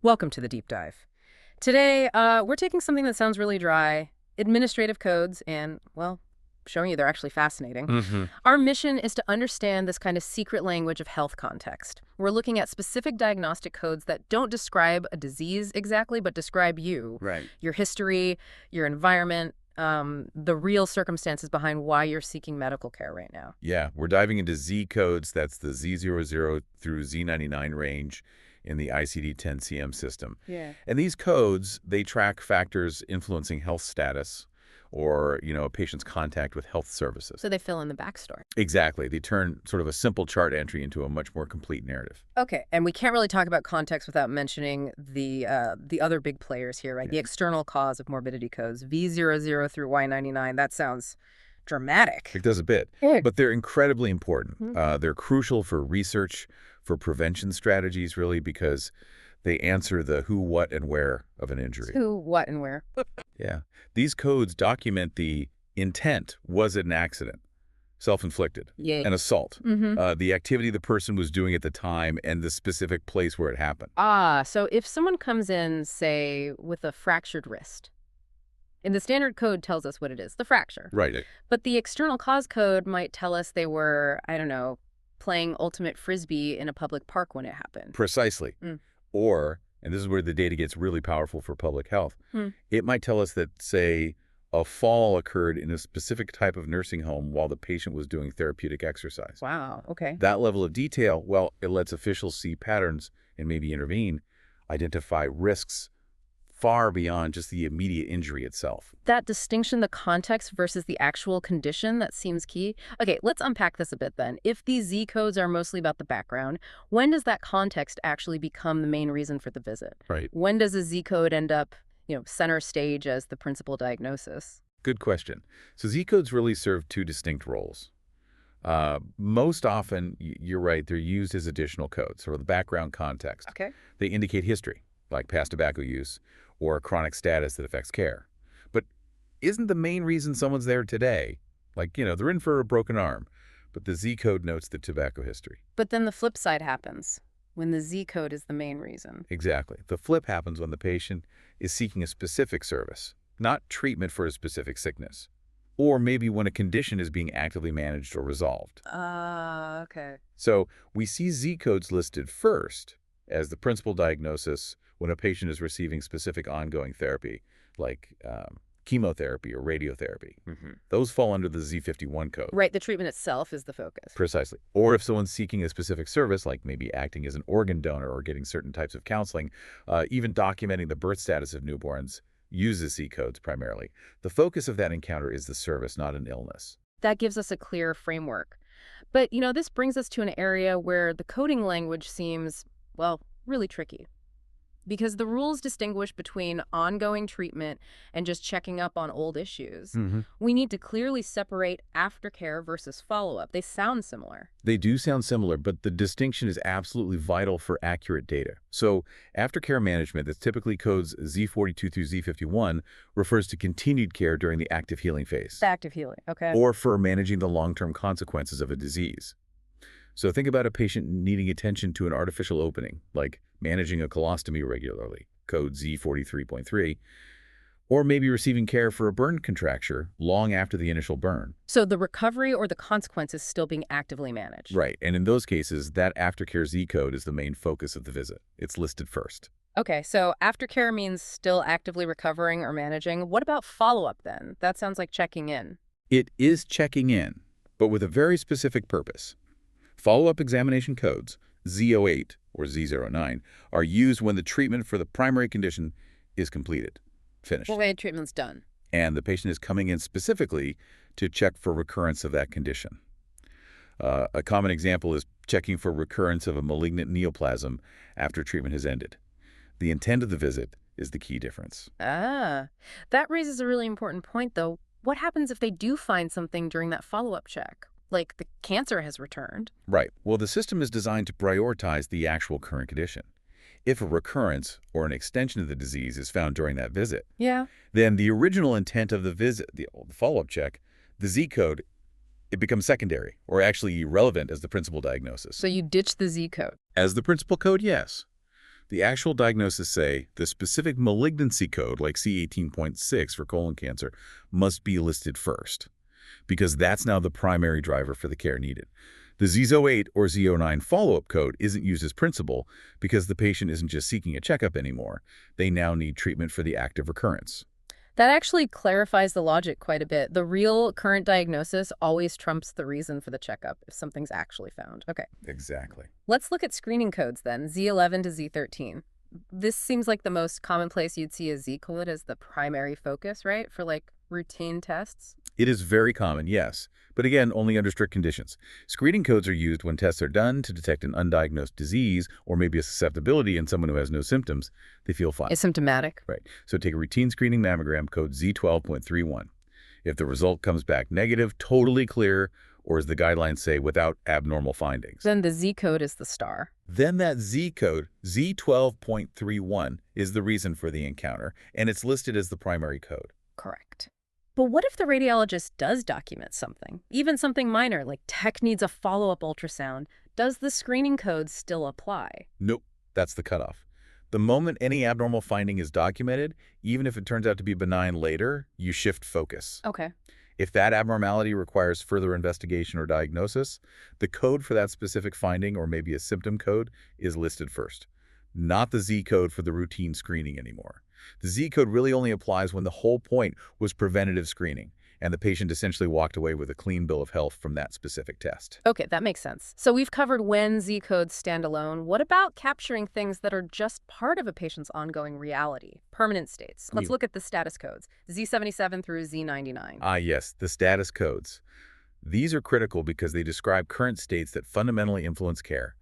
Welcome to the deep dive. Today, we're taking something that sounds really dry, administrative codes, and, well, showing you they're actually fascinating. hmm Our mission is to understand this kind of secret language of health context. We're looking at specific diagnostic codes that don't describe a disease exactly, but describe you, Right. your history, your environment, the real circumstances behind why you're seeking medical care right now. Yeah, we're diving into Z codes. That's the Z00 through Z99 range in the ICD-10-CM system. Yeah. And these codes, they track factors influencing health status or, a patient's contact with health services. So they fill in the backstory. Exactly. They turn sort of a simple chart entry into a much more complete narrative. Okay, and we can't really talk about context without mentioning the other big players here, right? Yeah. The external cause of morbidity codes, V00 through Y99. That sounds dramatic. It does a bit, Good. but they're incredibly important. Mhm. They're crucial for research, for prevention strategies, really, because they answer the who, what, and where of an injury. Who, what, and where? Yeah. These codes document the intent. Was it an accident? Self-inflicted? Yeah. An assault? Mm-hmm. The activity the person was doing at the time and the specific place where it happened. So if someone comes in, say, with a fractured wrist, and the standard code tells us what it is, the fracture. Right. But the external cause code might tell us they were, I don't know, playing ultimate frisbee in a public park when it happened. Precisely. Mm. Or, and this is where the data gets really powerful for public health, Hmm. it might tell us that, say, a fall occurred in a specific type of nursing home while the patient was doing therapeutic exercise. Wow, okay. That level of detail, well, it lets officials see patterns and maybe intervene, identify risks far beyond just the immediate injury itself. That distinction, the context versus the actual condition, that seems key. Okay, let's unpack this a bit then. If these Z codes are mostly about the background, when does that context actually become the main reason for the visit? Right. When does a Z code end up, center stage as the principal diagnosis? Good question. So Z codes really serve two distinct roles. Most often, you're right, they're used as additional codes or the background context. Okay. They indicate history, like past tobacco use or a chronic status that affects care. But isn't the main reason someone's there today, like, they're in for a broken arm, but the Z code notes the tobacco history. But then the flip side happens, when the Z code is the main reason. Exactly. The flip happens when the patient is seeking a specific service, not treatment for a specific sickness. Or maybe when a condition is being actively managed or resolved. Okay. So we see Z codes listed first as the principal diagnosis when a patient is receiving specific ongoing therapy, like chemotherapy or radiotherapy. Those fall under the Z51 code. Right, the treatment itself is the focus. Precisely. Or if someone's seeking a specific service, like maybe acting as an organ donor or getting certain types of counseling, even documenting the birth status of newborns, uses Z codes primarily. The focus of that encounter is the service, not an illness. That gives us a clear framework. But, this brings us to an area where the coding language seems, well, really tricky. Because the rules distinguish between ongoing treatment and just checking up on old issues. We need to clearly separate aftercare versus follow-up. They sound similar. They do sound similar, but the distinction is absolutely vital for accurate data. So aftercare management, that typically codes Z42 through Z51, refers to continued care during the active healing phase. Active healing, okay. Or for managing the long-term consequences of a disease. So think about a patient needing attention to an artificial opening, like managing a colostomy regularly, code Z43.3, or maybe receiving care for a burn contracture long after the initial burn. So the recovery or the consequence is still being actively managed. Right, and in those cases, that aftercare Z code is the main focus of the visit. It's listed first. Okay, so aftercare means still actively recovering or managing. What about follow-up then? That sounds like checking in. It is checking in, but with a very specific purpose. Follow-up examination codes, Z08 or Z09, are used when the treatment for the primary condition is completed, finished, Well, treatment's done. and the patient is coming in specifically to check for recurrence of that condition. A common example is checking for recurrence of a malignant neoplasm after treatment has ended. The intent of the visit is the key difference. That raises a really important point, though. What happens if they do find something during that follow-up check? Like the cancer has returned. Right. Well, the system is designed to prioritize the actual current condition. If a recurrence or an extension of the disease is found during that visit, Yeah. then the original intent of the visit, the follow-up check, the Z code, it becomes secondary or actually irrelevant as the principal diagnosis. So you ditch the Z code. As the principal code, yes. The actual diagnosis say the specific malignancy code, like C18.6 for colon cancer, must be listed first, because that's now the primary driver for the care needed. The Z08 or Z09 follow-up code isn't used as principal because the patient isn't just seeking a checkup anymore. They now need treatment for the active recurrence. That actually clarifies the logic quite a bit. The real current diagnosis always trumps the reason for the checkup if something's actually found. Okay. Exactly. Let's look at screening codes then, Z11 to Z13. This seems like the most common place you'd see a Z code as the primary focus, right? For like routine tests. It is very common, yes, but again, only under strict conditions. Screening codes are used when tests are done to detect an undiagnosed disease or maybe a susceptibility in someone who has no symptoms. They feel fine. Asymptomatic. Right. So take a routine screening mammogram, code Z12.31. If the result comes back negative, totally clear, or as the guidelines say, without abnormal findings, Then the Z code is the star. then that Z code, Z12.31, is the reason for the encounter, and it's listed as the primary code. Correct. But what if the radiologist does document something, even something minor, like tech needs a follow-up ultrasound? Does the screening code still apply? Nope, that's the cutoff. The moment any abnormal finding is documented, even if it turns out to be benign later, you shift focus. Okay. If that abnormality requires further investigation or diagnosis, the code for that specific finding, or maybe a symptom code, is listed first, not the Z code for the routine screening anymore. The Z code really only applies when the whole point was preventative screening, and the patient essentially walked away with a clean bill of health from that specific test. Okay, that makes sense. So we've covered when Z codes stand alone. What about capturing things that are just part of a patient's ongoing reality, permanent states? Let's look at the status codes, Z77 through Z99. Ah, yes, the status codes. These are critical because they describe current states that fundamentally influence care.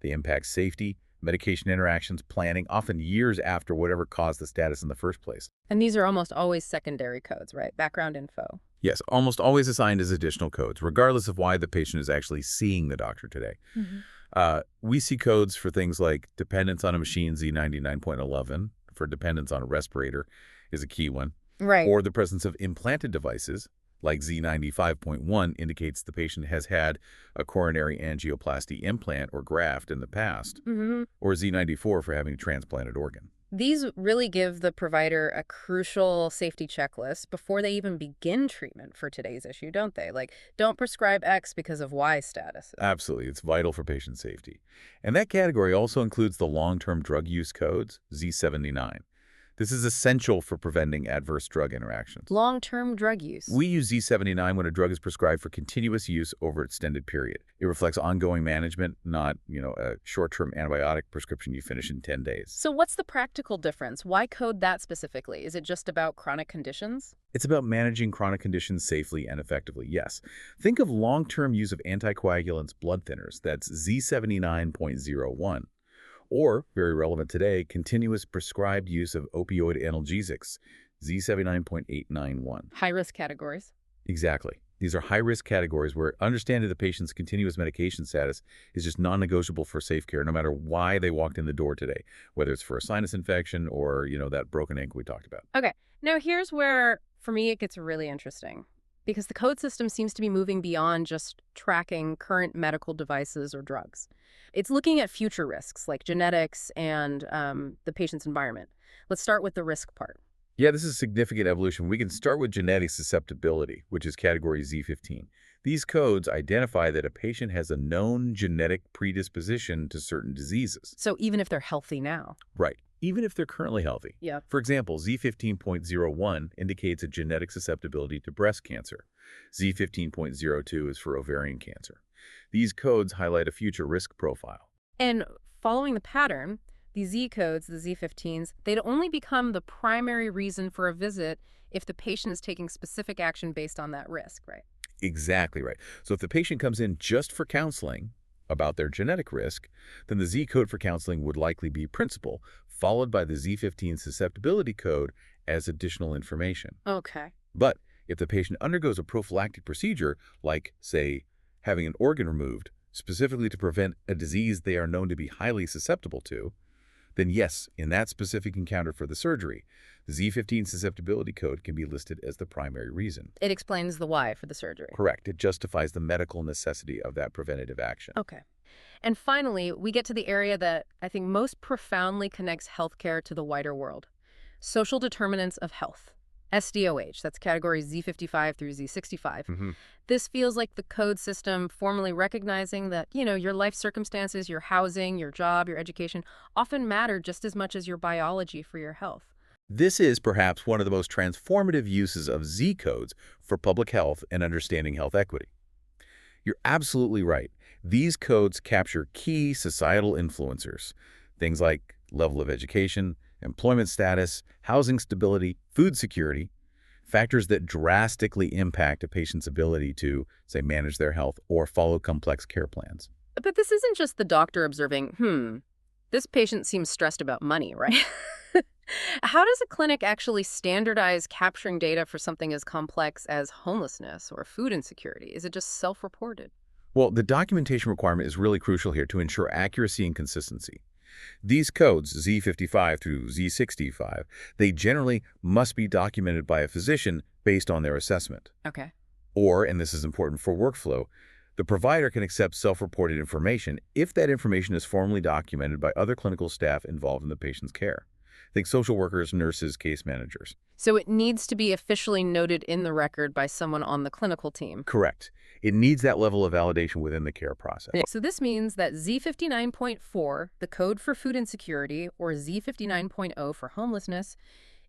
They impact safety, medication interactions, planning, often years after whatever caused the status in the first place. And these are almost always secondary codes, right? Background info. Yes, almost always assigned as additional codes, regardless of why the patient is actually seeing the doctor today. We see codes for things like dependence on a machine, Z99.11, for dependence on a respirator is a key one, Right. or the presence of implanted devices, like Z95.1 indicates the patient has had a coronary angioplasty implant or graft in the past, or Z94 for having a transplanted organ. These really give the provider a crucial safety checklist before they even begin treatment for today's issue, don't they? Like, don't prescribe X because of Y status. Absolutely, it's vital for patient safety. And that category also includes the long-term drug use codes, Z79. This is essential for preventing adverse drug interactions. Long-term drug use. We use Z79 when a drug is prescribed for continuous use over an extended period. It reflects ongoing management, not, a short-term antibiotic prescription you finish in 10 days. So what's the practical difference? Why code that specifically? Is it just about chronic conditions? It's about managing chronic conditions safely and effectively, yes. Think of long-term use of anticoagulants blood thinners, that's Z79.01. Or, very relevant today, continuous prescribed use of opioid analgesics, Z79.891. High-risk categories. Exactly. These are high-risk categories where understanding the patient's continuous medication status is just non-negotiable for safe care, no matter why they walked in the door today, whether it's for a sinus infection or, that broken ankle we talked about. Okay. Now here's where, for me, it gets really interesting. Because the code system seems to be moving beyond just tracking current medical devices or drugs. It's looking at future risks like genetics and the patient's environment. Let's start with the risk part. Yeah, this is a significant evolution. We can start with genetic susceptibility, which is category Z15. These codes identify that a patient has a known genetic predisposition to certain diseases. So even if they're healthy now. Right. Even if they're currently healthy. Yeah. For example, Z15.01 indicates a genetic susceptibility to breast cancer. Z15.02 is for ovarian cancer. These codes highlight a future risk profile. And following the pattern, the Z codes, the Z15s, they'd only become the primary reason for a visit if the patient is taking specific action based on that risk, right? Exactly right. So if the patient comes in just for counseling about their genetic risk, then the Z code for counseling would likely be principal, followed by the Z15 susceptibility code as additional information. Okay. But if the patient undergoes a prophylactic procedure, like, say, having an organ removed, specifically to prevent a disease they are known to be highly susceptible to, then yes, in that specific encounter for the surgery, the Z15 susceptibility code can be listed as the primary reason. It explains the why for the surgery. Correct. It justifies the medical necessity of that preventative action. Okay. And finally, we get to the area that I think most profoundly connects healthcare to the wider world: social determinants of health. SDOH, that's categories Z55 through Z65. Hmm. This feels like the code system formally recognizing that, your life circumstances, your housing, your job, your education often matter just as much as your biology for your health. This is perhaps one of the most transformative uses of Z codes for public health and understanding health equity. You're absolutely right. These codes capture key societal influencers, things like level of education, employment status, housing stability, food security, factors that drastically impact a patient's ability to, say, manage their health or follow complex care plans. But this isn't just the doctor observing, this patient seems stressed about money, right? How does a clinic actually standardize capturing data for something as complex as homelessness or food insecurity? Is it just self-reported? Well, the documentation requirement is really crucial here to ensure accuracy and consistency. These codes, Z55 through Z65, they generally must be documented by a physician based on their assessment. Okay. Or, and this is important for workflow, the provider can accept self-reported information if that information is formally documented by other clinical staff involved in the patient's care. Think social workers, nurses, case managers. So it needs to be officially noted in the record by someone on the clinical team. Correct. It needs that level of validation within the care process. So this means that Z59.4, the code for food insecurity, or Z59.0 for homelessness,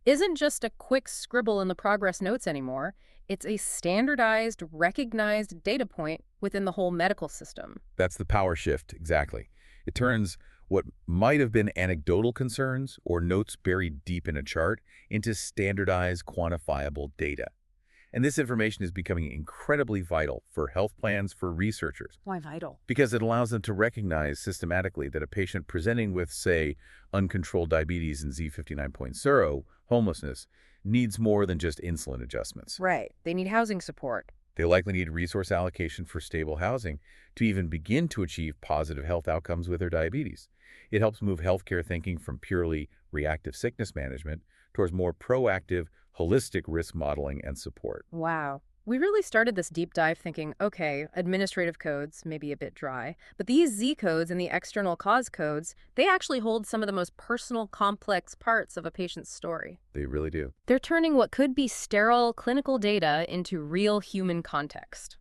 isn't just a quick scribble in the progress notes anymore. It's a standardized, recognized data point within the whole medical system. That's the power shift, exactly. It turns what might have been anecdotal concerns or notes buried deep in a chart into standardized, quantifiable data. And this information is becoming incredibly vital for health plans, for researchers, Why vital? because it allows them to recognize systematically that a patient presenting with, say, uncontrolled diabetes and Z59.0, homelessness, needs more than just insulin adjustments. Right. They need housing support. They likely need resource allocation for stable housing to even begin to achieve positive health outcomes with their diabetes. It helps move healthcare thinking from purely reactive sickness management towards more proactive, holistic risk modeling and support. Wow. We really started this deep dive thinking, okay, administrative codes may be a bit dry, but these Z codes and the external cause codes, they actually hold some of the most personal, complex parts of a patient's story. They really do. They're turning what could be sterile clinical data into real human context.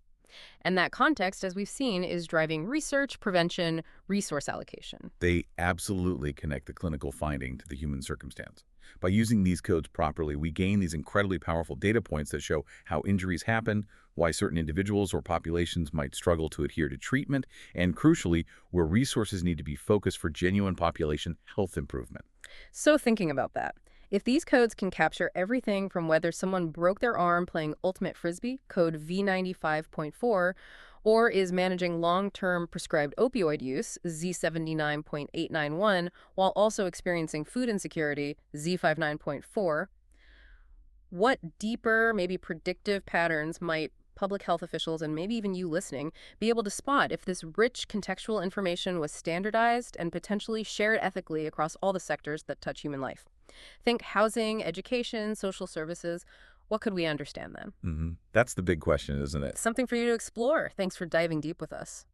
And that context, as we've seen, is driving research, prevention, resource allocation. They absolutely connect the clinical finding to the human circumstance. By using these codes properly, we gain these incredibly powerful data points that show how injuries happen, why certain individuals or populations might struggle to adhere to treatment, and crucially, where resources need to be focused for genuine population health improvement. So thinking about that, if these codes can capture everything from whether someone broke their arm playing Ultimate Frisbee, code V95.4, or is managing long-term prescribed opioid use, Z79.891, while also experiencing food insecurity, Z59.4, what deeper, maybe predictive patterns might public health officials and maybe even you listening be able to spot if this rich contextual information was standardized and potentially shared ethically across all the sectors that touch human life? Think housing, education, social services. What could we understand then? That's the big question, isn't it? Something for you to explore. Thanks for diving deep with us.